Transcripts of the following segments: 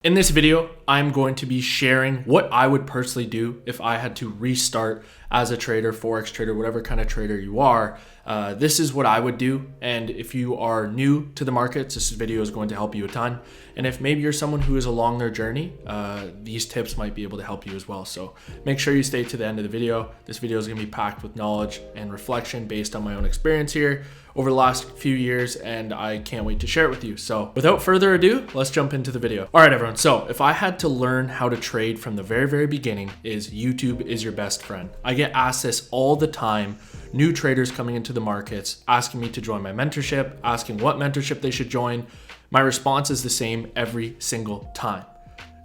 In this video, I'm going to be sharing what I would personally do if I had to restart as a trader, forex trader, whatever kind of trader you are. This is what I would do. And if you are new to the markets, this video is going to help you a ton. And if maybe you're someone who is along their journey, these tips might be able to help you as well. So make sure you stay to the end of the video. This video is going to be packed with knowledge and reflection based on my own experience here over the last few years, and I can't wait to share it with you. So without further ado, let's jump into the video. All right, everyone. So if I had to learn how to trade from the very beginning, is YouTube is your best friend. I get asked this all the time. New traders coming into the markets, asking me to join my mentorship, asking what mentorship they should join. My response is the same every single time.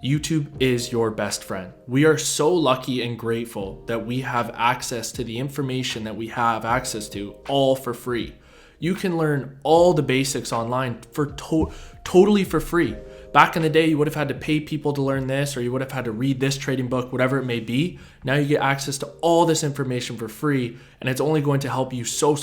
YouTube is your best friend. We are so lucky and grateful that we have access to the information that we have access to all for free. You can learn all the basics online for totally for free. Back in the day, you would have had to pay people to learn this, or you would have had to read this trading book, whatever it may be. Now you get access to all this information for free, and it's only going to help you so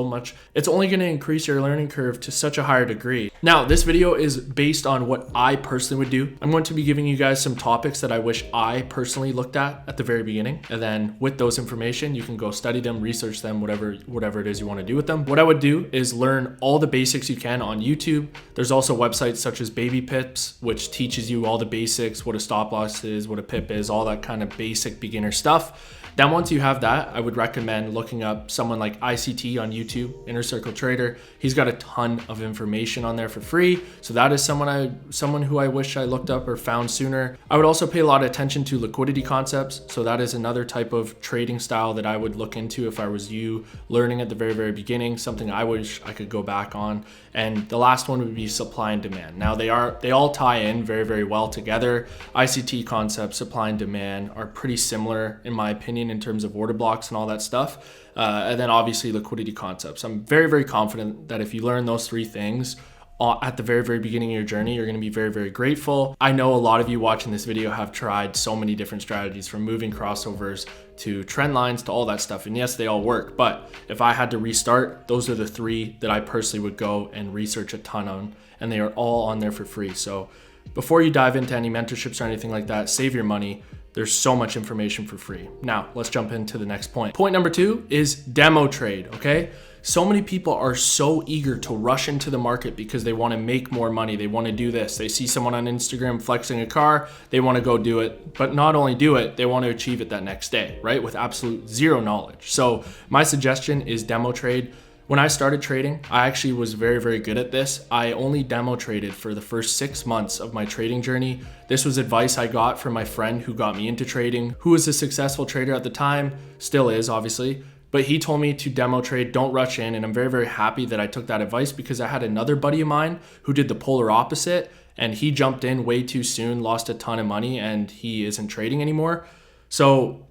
much. It's only going to increase your learning curve to such a higher degree. Now, this video is based on what I personally would do. I'm going to be giving you guys some topics that I wish I personally looked at the very beginning. And then with those information, you can go study them, research them, whatever it is you want to do with them. What I would do is learn all the basics you can on YouTube. There's also websites such as Baby Pips, which teaches you all the basics, what a stop loss is, what a pip is, all that kind of basic beginner stuff. Then once you have that, I would recommend looking up someone like ICT on YouTube, Inner Circle Trader. He's got a ton of information on there for free. So that is someone who I wish I looked up or found sooner. I would also pay a lot of attention to liquidity concepts. So that is another type of trading style that I would look into if I was you learning at the very beginning, something I wish I could go back on. And the last one would be supply and demand. Now they all tie in very well together. ICT concepts, supply and demand are pretty similar in my opinion in terms of order blocks and all that stuff. And then obviously liquidity concepts. I'm very confident that if you learn those three things at the very beginning of your journey, you're going to be very grateful. I know a lot of you watching this video have tried so many different strategies, from moving crossovers to trend lines to all that stuff. And yes, they all work. But if I had to restart, those are the three that I personally would go and research a ton on. And they are all on there for free. So before you dive into any mentorships or anything like that, save your money. There's so much information for free. Now, let's jump into the next point. Point number 2 is demo trade, okay? So many people are so eager to rush into the market because they want to make more money. They want to do this. They see someone on Instagram flexing a car. They want to go do it. But not only do it, they want to achieve it that next day, right? With absolute zero knowledge. So my suggestion is demo trade. When I started trading, I actually was very good at this. I only demo traded for the first 6 months of my trading journey. This was advice I got from my friend who got me into trading, who was a successful trader at the time, still is obviously, but he told me to demo trade, don't rush in. And I'm very happy that I took that advice, because I had another buddy of mine who did the polar opposite, and he jumped in way too soon, lost a ton of money, and he isn't trading anymore. So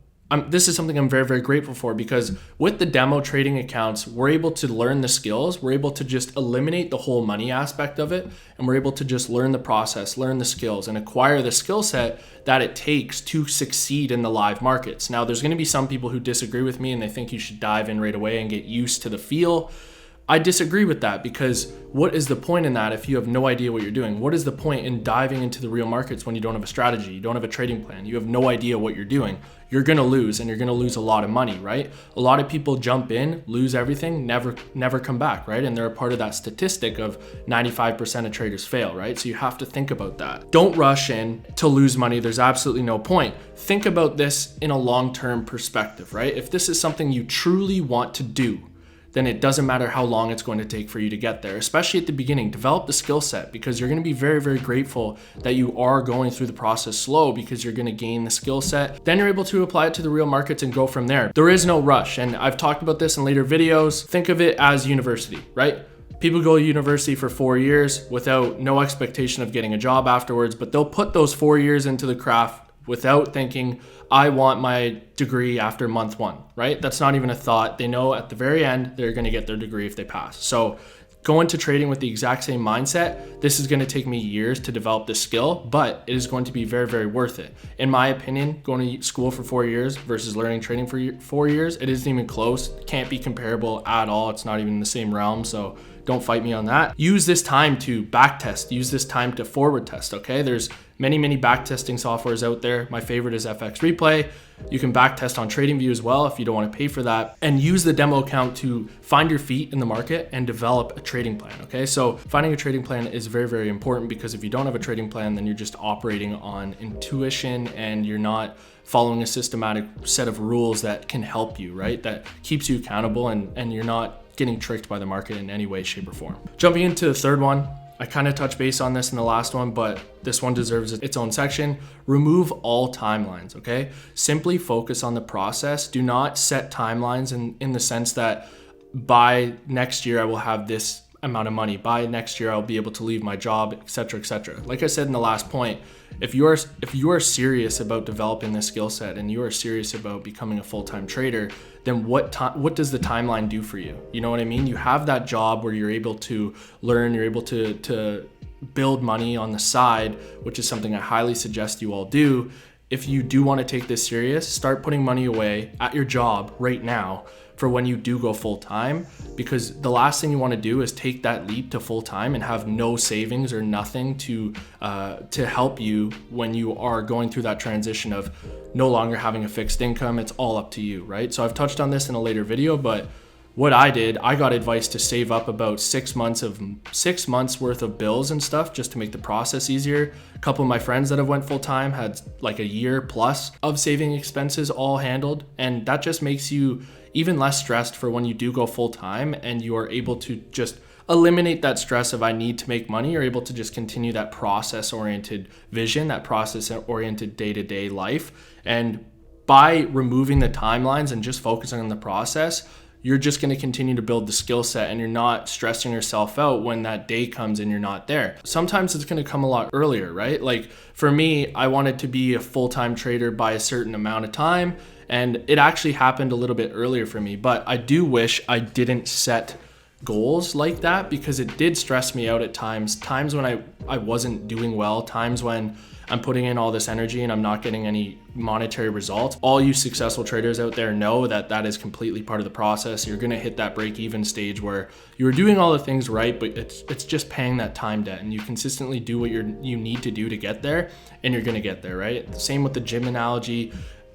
this is something I'm very grateful for, because with the demo trading accounts, we're able to learn the skills. We're able to just eliminate the whole money aspect of it. And we're able to just learn the process, learn the skills, and acquire the skill set that it takes to succeed in the live markets. Now, there's going to be some people who disagree with me and they think you should dive in right away and get used to the feel. I disagree with that, because what is the point in that if you have no idea what you're doing? What is the point in diving into the real markets when you don't have a strategy? You don't have a trading plan. You have no idea what you're doing. You're going to lose, and you're going to lose a lot of money, right? A lot of people jump in, lose everything, never come back, right? And they're a part of that statistic of 95% of traders fail, right? So you have to think about that. Don't rush in to lose money. There's absolutely no point. Think about this in a long-term perspective, right? If this is something you truly want to do, then it doesn't matter how long it's going to take for you to get there, especially at the beginning. Develop the skill set, because you're going to be very grateful that you are going through the process slow, because you're going to gain the skill set. Then you're able to apply it to the real markets and go from there. There is no rush. And I've talked about this in later videos. Think of it as university, right? People go to university for 4 years without no expectation of getting a job afterwards, but they'll put those 4 years into the craft without thinking, I want my degree after month 1, right? That's not even a thought. They know at the very end, they're going to get their degree if they pass. So go into trading with the exact same mindset. This is going to take me years to develop this skill, but it is going to be very worth it. In my opinion, going to school for 4 years versus learning trading for 4 years, it isn't even close. Can't be comparable at all. It's not even in the same realm. So don't fight me on that. Use this time to back test. Use this time to forward test, okay? There's many backtesting softwares out there. My favorite is FX Replay. You can backtest on TradingView as well if you don't want to pay for that, and use the demo account to find your feet in the market and develop a trading plan. Okay, so finding a trading plan is very important, because if you don't have a trading plan, then you're just operating on intuition and you're not following a systematic set of rules that can help you, right? That keeps you accountable, and you're not getting tricked by the market in any way, shape, or form. Jumping into the third one, I kind of touched base on this in the last one, but this one deserves its own section. Remove all timelines, okay? Simply focus on the process. Do not set timelines in the sense that by next year I will have this amount of money. By next year I'll be able to leave my job, etc., etc. Like I said in the last point, if you are serious about developing this skill set and you are serious about becoming a full-time trader, then what does the timeline do for you? You know what I mean? You have that job where you're able to learn, you're able to build money on the side, which is something I highly suggest you all do. If you do want to take this serious, start putting money away at your job right now for when you do go full time, because the last thing you want to do is take that leap to full time and have no savings or nothing to help you when you are going through that transition of no longer having a fixed income. It's all up to you, right? So I've touched on this in a later video, but what I did, I got advice to save up about 6 months worth of bills and stuff just to make the process easier. A couple of my friends that have went full time had like a year plus of saving expenses all handled, and that just makes you even less stressed for when you do go full time, and you are able to just eliminate that stress of I need to make money. You're able to just continue that process oriented vision, that process oriented day-to-day life. And by removing the timelines and just focusing on the process, you're just going to continue to build the skill set, and you're not stressing yourself out when that day comes and you're not there. Sometimes it's going to come a lot earlier, right? Like for me, I wanted to be a full-time trader by a certain amount of time, and it actually happened a little bit earlier for me, but I do wish I didn't set goals like that, because it did stress me out at times when I wasn't doing well, times when I'm putting in all this energy and I'm not getting any monetary results. All you successful traders out there know that that is completely part of the process. You're gonna hit that break-even stage where you're doing all the things right, but it's just paying that time debt, and you consistently do what you need to do to get there, and you're gonna get there, right? Same with the gym analogy.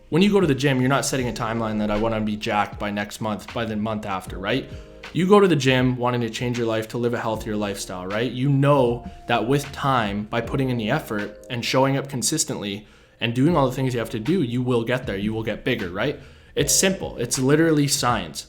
When you go to the gym, you're not setting a timeline that I want to be jacked by next month, by the month after, right? You go to the gym wanting to change your life, to live a healthier lifestyle, right? You know that with time, by putting in the effort and showing up consistently and doing all the things you have to do, you will get there. You will get bigger, right? It's simple. It's literally science.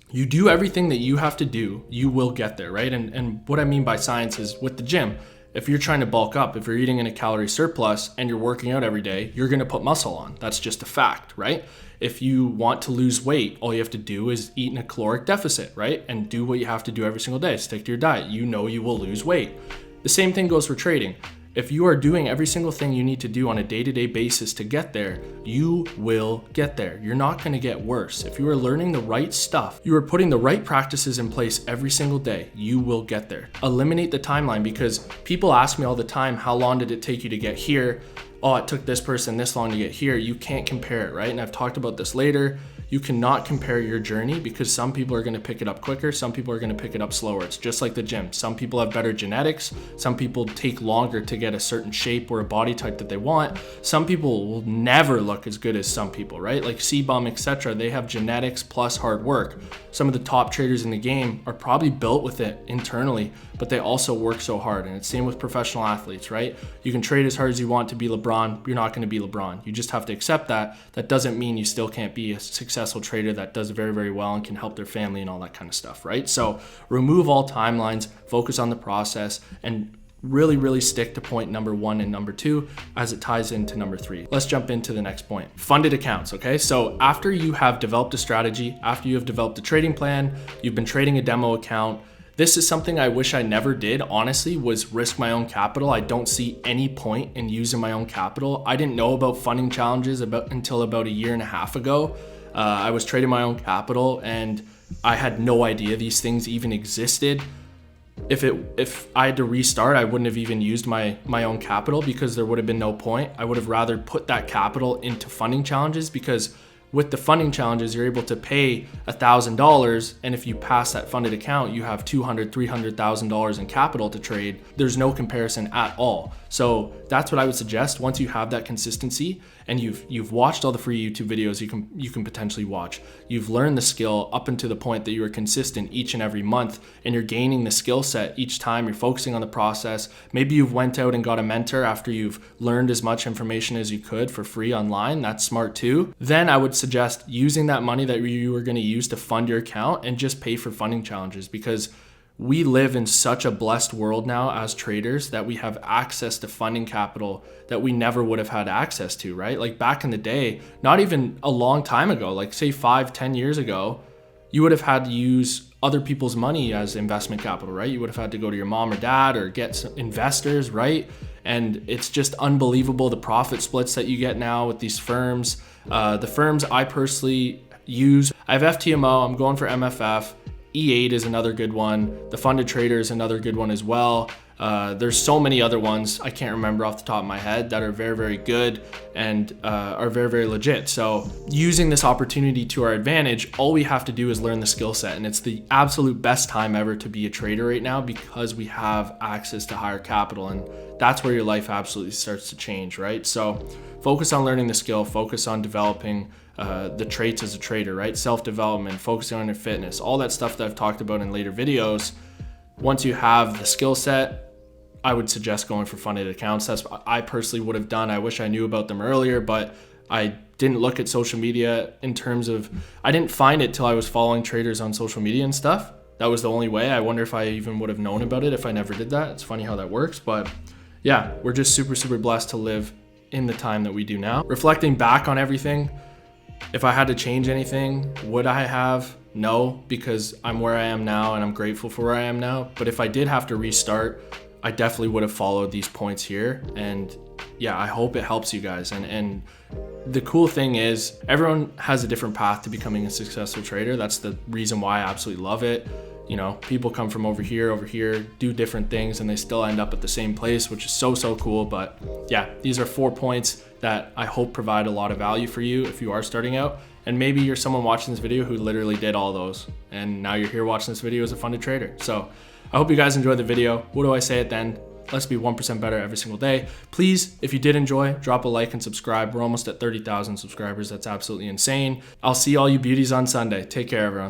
You do everything that you have to do, you will get there, right? And what I mean by science is with the gym, if you're trying to bulk up, if you're eating in a calorie surplus and you're working out every day, you're going to put muscle on. That's just a fact, right? If you want to lose weight, all you have to do is eat in a caloric deficit, right? And do what you have to do every single day. Stick to your diet. You know you will lose weight. The same thing goes for trading. If you are doing every single thing you need to do on a day-to-day basis to get there, you will get there. You're not going to get worse. If you are learning the right stuff, you are putting the right practices in place every single day, you will get there. Eliminate the timeline, because people ask me all the time, how long did it take you to get here? Oh, it took this person this long to get here. You can't compare it, right? And I've talked about this later. You cannot compare your journey, because some people are going to pick it up quicker. Some people are going to pick it up slower. It's just like the gym. Some people have better genetics. Some people take longer to get a certain shape or a body type that they want. Some people will never look as good as some people, right? Like C-Bum, etc. They have genetics plus hard work. Some of the top traders in the game are probably built with it internally, but they also work so hard. And it's same with professional athletes, right? You can trade as hard as you want to be LeBron. You're not going to be LeBron. You just have to accept that. That doesn't mean you still can't be a successful trader that does very, very well and can help their family and all that kind of stuff, right? So remove all timelines, focus on the process, and really stick to point number 1 and number 2 as it ties into number 3. Let's jump into the next point. Funded accounts, okay? So after you have developed a strategy, after you have developed a trading plan, you've been trading a demo account, this is something I wish I never did, honestly, was risk my own capital. I don't see any point in using my own capital. I didn't know about funding challenges until about a year and a half ago. I was trading my own capital and I had no idea these things even existed. If I had to restart, I wouldn't have even used my own capital, because there would have been no point. I would have rather put that capital into funding challenges, because with the funding challenges, you're able to pay $1,000, and if you pass that funded account, you have $200,000, $300,000 in capital to trade. There's no comparison at all. So that's what I would suggest. Once you have that consistency and you've watched all the free YouTube videos you can potentially watch, you've learned the skill up until the point that you are consistent each and every month, and you're gaining the skill set each time, you're focusing on the process. Maybe you've went out and got a mentor after you've learned as much information as you could for free online. That's smart too. Then I would suggest using that money that you were going to use to fund your account and just pay for funding challenges, because we live in such a blessed world now as traders that we have access to funding capital that we never would have had access to, right? Like back in the day, not even a long time ago, like say 5-10 years ago, you would have had to use other people's money as investment capital, right? You would have had to go to your mom or dad or get some investors, right? And it's just unbelievable the profit splits that you get now with these firms. The firms I personally use, I have FTMO, I'm going for MFF. E8 is another good one. The Funded Trader is another good one as well. There's so many other ones I can't remember off the top of my head that are very, very good and are very, very legit. So using this opportunity to our advantage, all we have to do is learn the skill set. And it's the absolute best time ever to be a trader right now, because we have access to higher capital, and that's where your life absolutely starts to change, right? So focus on learning the skill, focus on developing the traits as a trader, right? Self-development, focusing on your fitness, all that stuff that I've talked about in later videos. Once you have the skill set, I would suggest going for funded accounts. That's what I personally would have done. I wish I knew about them earlier, but I didn't look at social media in terms of, I didn't find it till I was following traders on social media and stuff. That was the only way. I wonder if I even would have known about it if I never did that. It's funny how that works, but yeah, we're just super, super blessed to live in the time that we do now. Reflecting back on everything, if I had to change anything, would I have? No, because I'm where I am now and I'm grateful for where I am now. But if I did have to restart, I definitely would have followed these points here. And yeah, I hope it helps you guys. And the cool thing is everyone has a different path to becoming a successful trader. That's the reason why I absolutely love it. You know, people come from over here, do different things, and they still end up at the same place, which is so, so cool. But yeah, these are 4 points that I hope provide a lot of value for you if you are starting out. And maybe you're someone watching this video who literally did all those, and now you're here watching this video as a funded trader. So I hope you guys enjoyed the video. What do I say at the end? Let's be 1% better every single day. Please, if you did enjoy, drop a like and subscribe. We're almost at 30,000 subscribers. That's absolutely insane. I'll see all you beauties on Sunday. Take care, everyone.